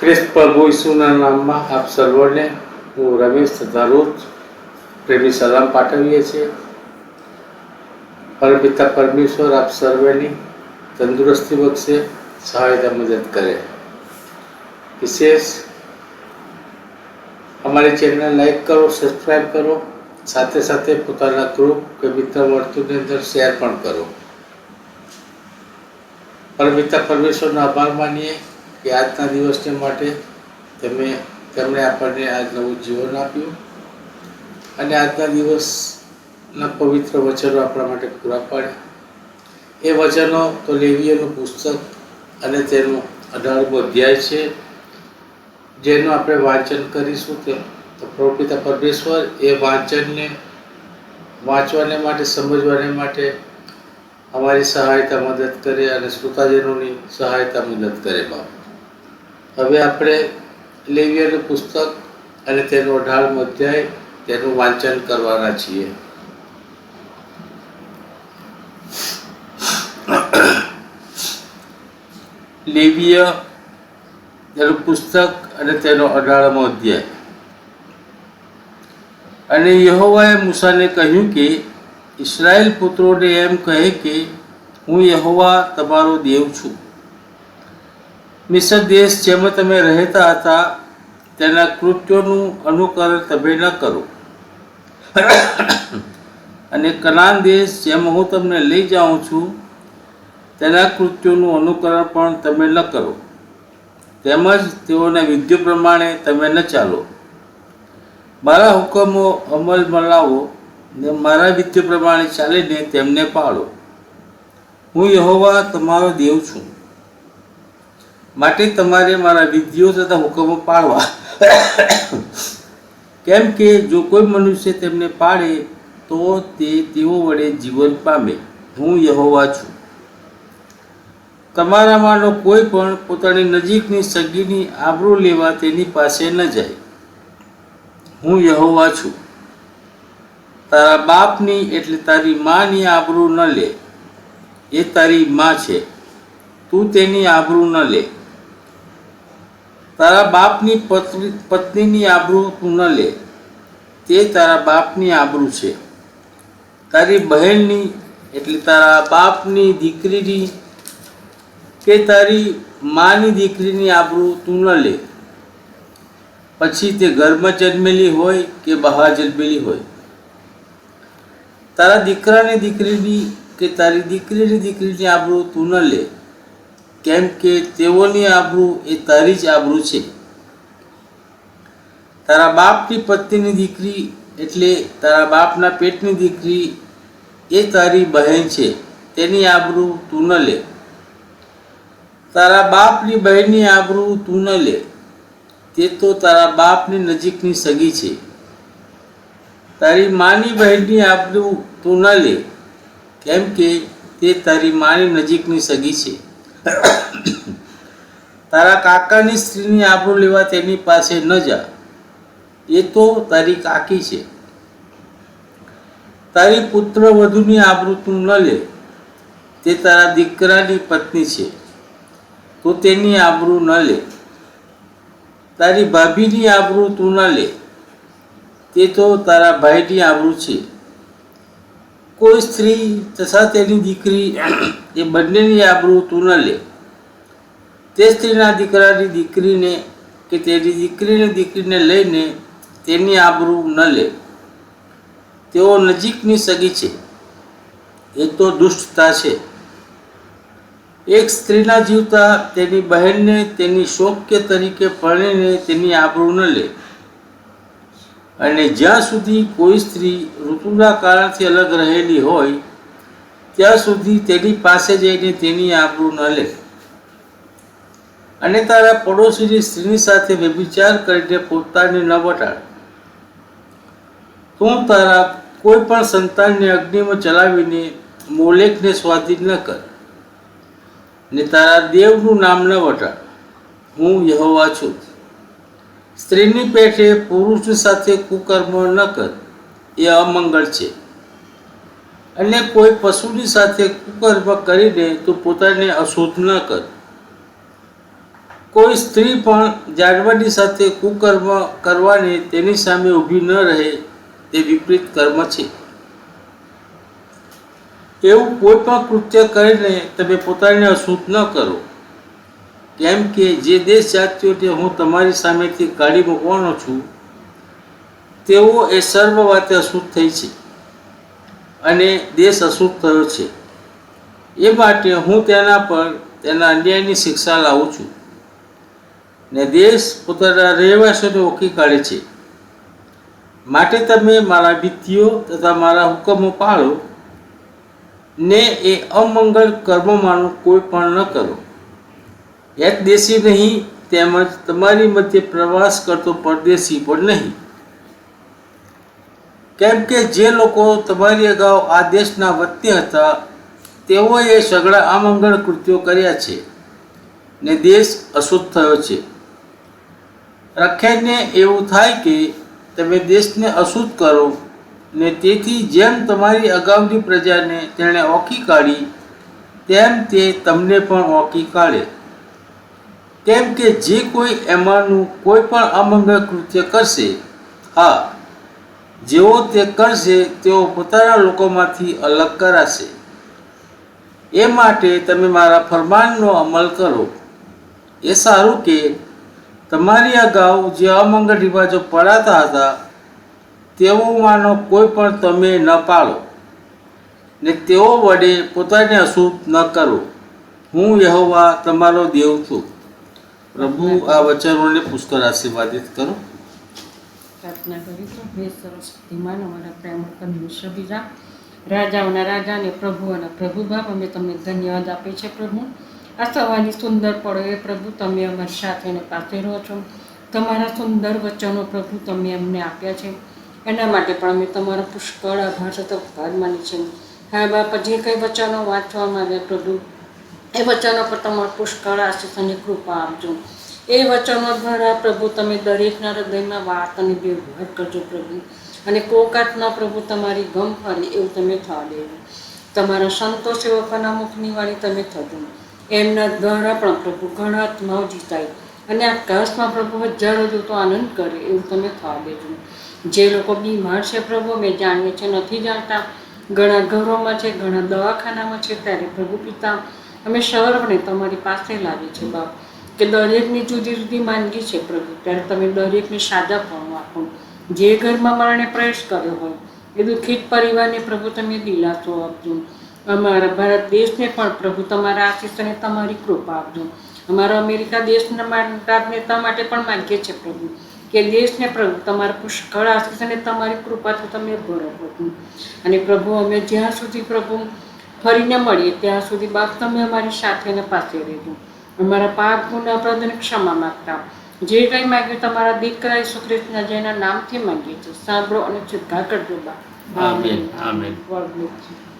ખ્રિસ્ત પ્રભુ ઈસુના નામમાં આપ સર્વને હું રમેશ તથા રોજ પ્રેમી સલામ પાઠવીએ છીએ. પરમપિતા પરમેશ્વર આપ સર્વેની તંદુરસ્તી બક્ષે, સહાયતા મદદ કરે. વિશેષ અમારી ચેનલને લાઈક કરો, સબસ્ક્રાઈબ કરો, સાથે સાથે પોતાના ગ્રુપ કે મિત્ર વર્તુળની અંદર શેર પણ કરો. પરમપિતા પરમેશ્વરનો આભાર માનીએ કે આજના દિવસને માટે તેમણે આપણને આજ નવું જીવન આપ્યું અને આજના દિવસના પવિત્ર વચનો આપણા માટે પૂરા પાડ્યા. એ વચનો તો લેવીયનું પુસ્તક અને તેનો 18મો અધ્યાય છે, જેનું આપણે વાંચન કરીશું. તો પરમપિતા પરમેશ્વર એ વાંચનને વાંચવાને માટે, સમજવાને માટે અમારી સહાયતા મદદ કરે અને શ્રોતાજનોની સહાયતા મદદ કરે. બાપ, હવે આપણે લેવીયનું પુસ્તક અને તેનો 18મો અધ્યાય તેનું વાંચન કરવાના છીએ. લેવીય તેનું પુસ્તક અને તેનો 18મો અધ્યાય. અને યહોવાએ મૂસાને કહ્યું કે ઇસ્રાયેલ પુત્રોને એમ કહે કે હું યહોવા તમારો દેવ છું. મિસ્ર દેશ જેમાં તમે રહેતા હતા તેના કૃત્યોનું અનુકરણ તમે ન કરો, અને કનાન દેશ જેમાં હું તમને લઈ જાઉં છું તેના કૃત્યોનું અનુકરણ પણ તમે ન કરો. તેમજ તેઓના વિધિઓ પ્રમાણે તમે ન ચાલો. મારા હુકમો અમલમાં લાવો ને મારા વિધિઓ પ્રમાણે ચાલીને તેમને પાળો. હું યહોવા તમારો દેવ છું. માટે તમારે મારા વિધિઓ તથા હુકમો પાળવા, કેમ કે જો કોઈ મનુષ્ય તેમને પાળે તો તેઓ વડે જીવન પામે. હું યહોવા છું. તમારામાંનો કોઈ પણ પોતાની નજીકની સગીની આબરૂ લેવા તેની પાસે ન જાય. હું યહોવા છું. તારા બાપની એટલે તારી માની આબરૂ ન લે. એ તારી માં છે, તું તેની આબરૂ ન લે. તારા બાપની પત્નીની આબરૂ તું ન લે, તે તારા બાપની આબરૂ છે. તારી બહેનની એટલે તારા બાપની દીકરીની કે તારી માની દીકરીની આબરૂ તું ન લે, પછી તે ઘરમાં જન્મેલી હોય કે બહાર જન્મેલી હોય. તારા દીકરાની દીકરીની કે તારી દીકરીની દીકરીની આબરૂ તું ન લે, કેમ કે તેઓની આબરૂ એ તારી જ આબરૂ છે. તારા બાપની પત્નીની દીકરી એટલે તારા બાપના પેટની દીકરી એ તારી બહેન છે, તેની આબરૂ તું ન લે. તારા બાપની બહેનની આબરૂ તું ન લે, તે તો તારા બાપની નજીકની સગી છે. તારી માની બહેનની આબરૂ તું ન લે, કેમ કે તે તારી માની નજીકની સગી છે. તારા કાકાની સ્ત્રીની આબરૂ લેવા તેની પાસે ન જા, એ તો તારી કાકી છે. તારી પુત્ર વધુની આબરૂ તું ન લે, તે તારા દીકરાની પત્ની છે, તો તેની આબરૂ ન લે. તારી ભાભીની આબરૂ તું ન લે, તે તો તારા ભાઈની આબરૂ છે. કોઈ સ્ત્રી તથા તેની દીકરી એ બંનેની આબરૂ તું ન લે. તે સ્ત્રીના દીકરાની દીકરીને કે તેની દીકરીની દીકરીને લઈને તેની આબરૂ ન લે. તેઓ નજીકની સગી છે, એ તો દુષ્ટતા છે. એક સ્ત્રીના જીવતા તેની બહેનને તેની શોક્ય તરીકે પરણીને તેની આબરૂ ન લે. અને જ્યાં સુધી કોઈ સ્ત્રી ઋતુના કારણથી અલગ રહેલી હોય ત્યાં સુધી તેની પાસે જઈને તેની આબરૂ ન લે. અને તારા પડોશીની સ્ત્રીની સાથે વ્યભિચાર કરીને પોતાને ન વટાળ. તું તારા કોઈ પણ સંતાનને અગ્નિમાં ચલાવીને મોલેકને સ્વાધીન ન કર, ને તારા દેવનું નામ ન વટાળ. હું યહોવા છું. સ્ત્રીની પેઠે પુરુષની સાથે કુકર્મ ન કર, એ અમંગળ છે. અને કોઈ પશુની સાથે કુકર્મ કરીને તું પોતાને અશુદ્ધ ન કર. કોઈ સ્ત્રી પણ જાનવરની સાથે કુકર્મ કરવાની તેની સામે ઊભી ન રહે તે વિપરીત કર્મ છે. એવું કોઈ પણ કૃત્ય કરીને તમે પોતાને અશુદ્ધ ન કરો, કેમ કે જે દેશ જાતિઓને હું તમારી સામેથી કાઢી મૂકવાનો છું તેઓ એ સર્વ વાતે અશુદ્ધ થઈ છે અને દેશ અશુદ્ધ થયો છે. એ માટે હું તેના પર તેના અન્યાયની શિક્ષા લાવું છું ને દેશ પોતાના રહેવાસીઓને ઓળખી કાઢે છે. માટે તમે મારા વિધિઓ તથા મારા હુકમો પાળો ને એ અમંગળ કર્મોમાંનું કોઈ પણ ન કરો. એક દેશી નહીં, તેમજ તમારી મધ્ય પ્રવાસ કરતો પરદેશી પણ નહીં. કેમ કે જે લોકો તમારી અગાઉ આ દેશના વતની હતા તેઓએ સઘળા અમંગળ કૃત્યો કર્યા છે ને દેશ અશુદ્ધ થયો છે. રખાઈને એવું થાય કે તમે દેશને અશુદ્ધ કરો ને તેથી જેમ તમારી અગાઉની પ્રજાને તેણે ઓળખી કાઢી તેમ તે તમને પણ ઓળખી કાઢે. કેમ કે જે કોઈ એમાંનું કોઈ પણ અમંગળ કૃત્ય કરશે, હા, જેઓ તે કરશે તેઓ પોતાના લોકોમાંથી અલગ કરાશે. એ માટે તમે મારા ફરમાનનો અમલ કરો. એ સારું કે તમારી અગાઉ જે અમંગળ રિવાજો પડાતા હતા તેઓમાંનો કોઈ પણ તમે ન પાળો ને તેઓ વડે પોતાને અશુદ્ધ ન કરો. હું યહોવા તમારો દેવ છું. પ્રભુ આ વચનોને પુષ્કળ આશીર્વાદિત કરો. પ્રાર્થના કરીશું. હે સર્વશક્તિમાન અમારા પ્રેમ પરમેશ્વર બીજા રાજાઓના રાજા અને પ્રભુઓના પ્રભુ બાપ, અમે તમને ધન્યવાદ આપીએ છીએ પ્રભુ. આ સવારની સુંદર પળો એ પ્રભુ તમે અમારી સાથે અને પાસે રહો છો. તમારા સુંદર વચનો પ્રભુ તમે અમને આપ્યા છે, એના માટે પણ અમે તમારો પુષ્કળ આભાર સતત માની છે. હા બાપા, જે કંઈ વચનો વાંચવામાં આવ્યા પ્રભુ, એ વચનો પર તમારો પુષ્કળ આશીષ અને કૃપા આપજો. એ વચનો દ્વારા પ્રભુ તમે દરેકના હૃદયમાં વાત અને વ્યવહાર કરજો પ્રભુ, અને કોકાતના પ્રભુ તમારી ગમ ફરે એવું તમે થવા દેજો. તમારા સંતો સેવકોના મુખની વાણી તમે થજો. એમના દ્વારા પણ પ્રભુ ઘણા આત્માઓ જીતાય અને આ કાશમાં પ્રભુ હજારો જોતો આનંદ કરે એવું તમે થવા દેજો. જે લોકો બીમાર છે પ્રભુ, અમે જાણીએ છીએ નથી જાણતા, ઘણા ઘરોમાં છે, ઘણા દવાખાનામાં છે, ત્યારે પ્રભુ પિતા અમે સર્વને તમારી પાસે લાવીએ છીએ બાપ, કે દરેકની જુદી જુદી માંદગી છે પ્રભુ, ત્યારે તમે દરેકને સાજાપણું આપો. જે ઘરમાં મરણે પ્રવેશ કર્યો હોય એ દુઃખિત પરિવારને પ્રભુ તમે દિલાસો આપજો. અમારા ભારત દેશને પણ પ્રભુ તમારા આશીષ અને તમારી કૃપા આપજો. અમારા અમેરિકા દેશના રાજનેતા માટે પણ માંગીએ છીએ પ્રભુ, કે દેશને પ્રભુ તમારા પુષ્કળ આશીષ અને તમારી કૃપાથી તમે ભરો પ્રભુ. અને પ્રભુ અમે જ્યાં સુધી પ્રભુ ફરીને મળીએ ત્યાં સુધી બાપ તમે અમારી સાથે અને પાસે રહેજો. અમારા પાપ ગુના અપરાધને ક્ષમા માગતા જે કંઈ માગ્યું તમારા દીકરા ઈસુ ખ્રિસ્તના જેના નામથી માંગીએ છીએ, સાંભળો અને ચૂકા કરજો બા. Amen. Amen. God bless you.